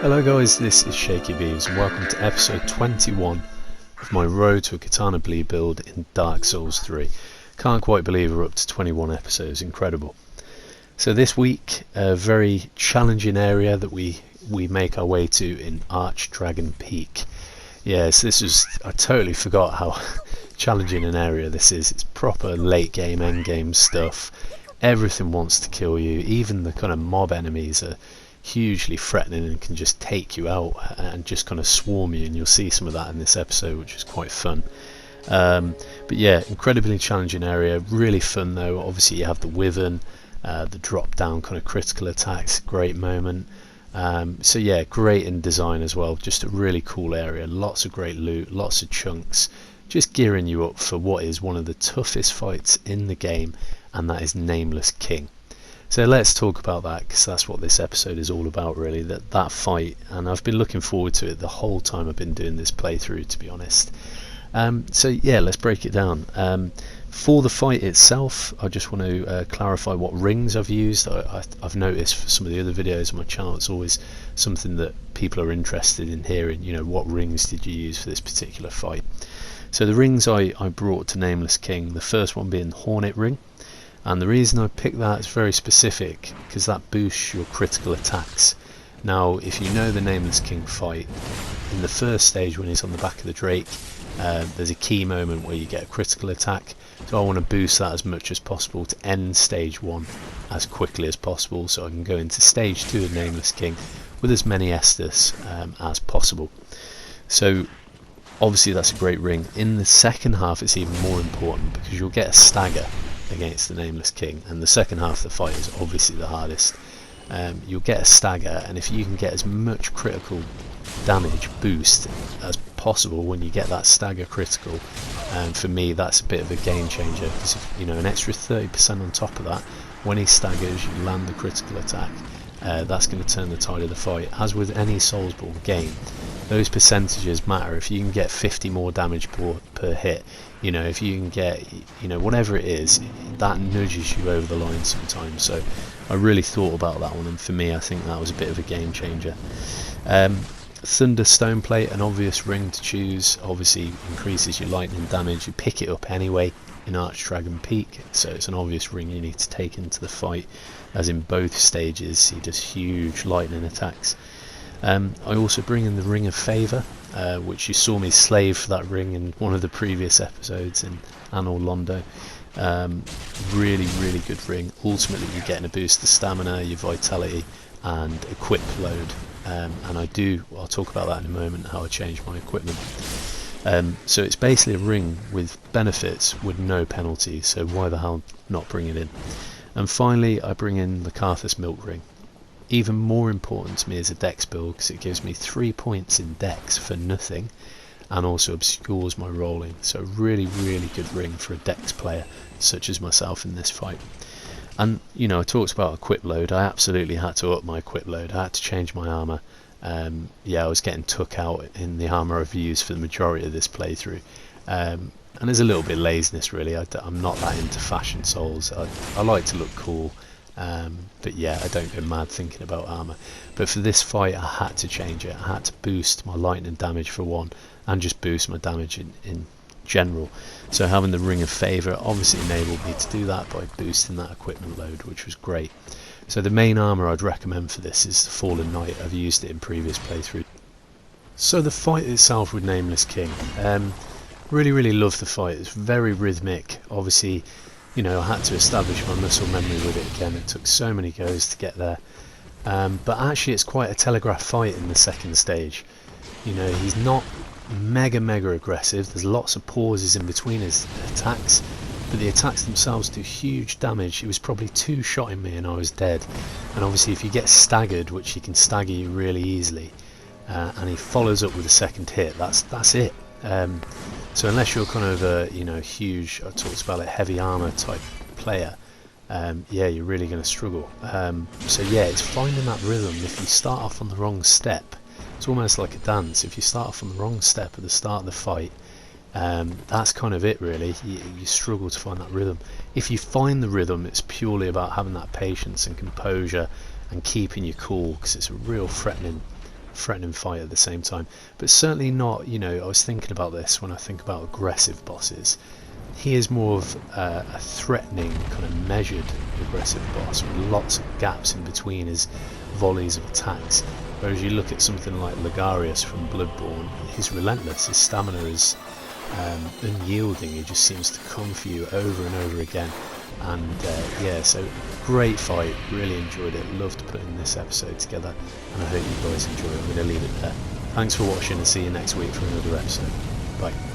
Hello guys, this is Shaky Beaves and welcome to episode 21 of my road to a Katana Bleed Build in Dark Souls 3. Can't quite believe we're up to 21 episodes, incredible. So this week, a very challenging area that we make our way to in Archdragon Peak. Yes, I totally forgot how challenging an area this is. It's proper late game, end game stuff. Everything wants to kill you, even the kind of mob enemies are hugely threatening and can just take you out and just kind of swarm you, and you'll see some of that in this episode, which is quite fun. But yeah, incredibly challenging area, really fun though. Obviously you have the Wyvern, the drop down kind of critical attacks, great moment. So yeah, great in design as well, just a really cool area, lots of great loot, lots of chunks, just gearing you up for what is one of the toughest fights in the game, and that is Nameless King. So let's talk about that, because that's what this episode is all about really, that fight, and I've been looking forward to it the whole time I've been doing this playthrough, to be honest. So yeah, let's break it down. For the fight itself, I just want to clarify what rings I've used. I've noticed for some of the other videos on my channel, it's always something that people are interested in hearing, you know, what rings did you use for this particular fight. So the rings I brought to Nameless King, the first one being the Hornet ring. And the reason I picked that is very specific, because that boosts your critical attacks. Now, if you know the Nameless King fight, in the first stage when he's on the back of the Drake, there's a key moment where you get a critical attack. So I want to boost that as much as possible to end stage 1 as quickly as possible, so I can go into stage 2 of Nameless King with as many Estus as possible. So obviously that's a great ring. In the second half it's even more important, because you'll get a stagger against the Nameless King, and the second half of the fight is obviously the hardest. You'll get a stagger, and if you can get as much critical damage boost as possible when you get that stagger critical, for me that's a bit of a game changer, because you know, an extra 30% on top of that, when he staggers you land the critical attack, that's going to turn the tide of the fight. As with any Soulsborne game, those percentages matter. If you can get 50 more damage per hit, you know, if you can get, you know, whatever it is, that nudges you over the line sometimes. So I really thought about that one, and for me I think that was a bit of a game changer. Thunder Stone Plate, an obvious ring to choose, obviously increases your lightning damage. You pick it up anyway in Archdragon Peak, so it's an obvious ring you need to take into the fight, as in both stages he does huge lightning attacks. I also bring in the Ring of Favour, which you saw me slave for that ring in one of the previous episodes in Anor Londo. Really good ring. Ultimately you're getting a boost to stamina, your vitality and equip load, and I'll talk about that in a moment, how I changed my equipment. So it's basically a ring with benefits with no penalty, so why the hell not bring it in. And finally I bring in the Karthus Milk ring. Even more important to me is a dex build, because it gives me 3 points in dex for nothing, and also obscures my rolling. So really good ring for a dex player such as myself in this fight. And you know, I talked about equip load. I absolutely had to up my equip load. I had to change my armour. Yeah, I was getting took out in the armour I've used for the majority of this playthrough, and there's a little bit of laziness really. I'm not that into fashion Souls. I like to look cool, but yeah, I don't go mad thinking about armour. But for this fight I had to change it. I had to boost my lightning damage for one, and just boost my damage in general. So having the Ring of Favour obviously enabled me to do that by boosting that equipment load, which was great. So the main armour I'd recommend for this is the Fallen Knight. I've used it in previous playthroughs. So the fight itself with Nameless King, really love the fight. It's very rhythmic. Obviously, you know, I had to establish my muscle memory with it again. It took so many goes to get there, but actually it's quite a telegraphed fight in the second stage. You know, he's not mega aggressive. There's lots of pauses in between his attacks, but the attacks themselves do huge damage. He was probably 2-shotting me and I was dead. And obviously if you get staggered, which he can stagger you really easily, and he follows up with a second hit, that's it. So unless you're kind of a, you know, huge, I talked about it, heavy armor type player, yeah, you're really going to struggle. So yeah, it's finding that rhythm. If you start off on the wrong step, it's almost like a dance. If you start off on the wrong step at the start of the fight, that's kind of it really. You struggle to find that rhythm. If you find the rhythm, it's purely about having that patience and composure and keeping you cool, because it's a real threatening threatening fight at the same time, but certainly not, you know, I was thinking about this when I think about aggressive bosses. He is more of a threatening, kind of measured, aggressive boss with lots of gaps in between his volleys of attacks. Whereas you look at something like Ligarius from Bloodborne, he's relentless, his stamina is unyielding, he just seems to come for you over and over again. And yeah, so great fight, really enjoyed it, loved putting this episode together, and I hope you guys enjoy it. I'm going to leave it there. Thanks for watching and see you next week for another episode. Bye.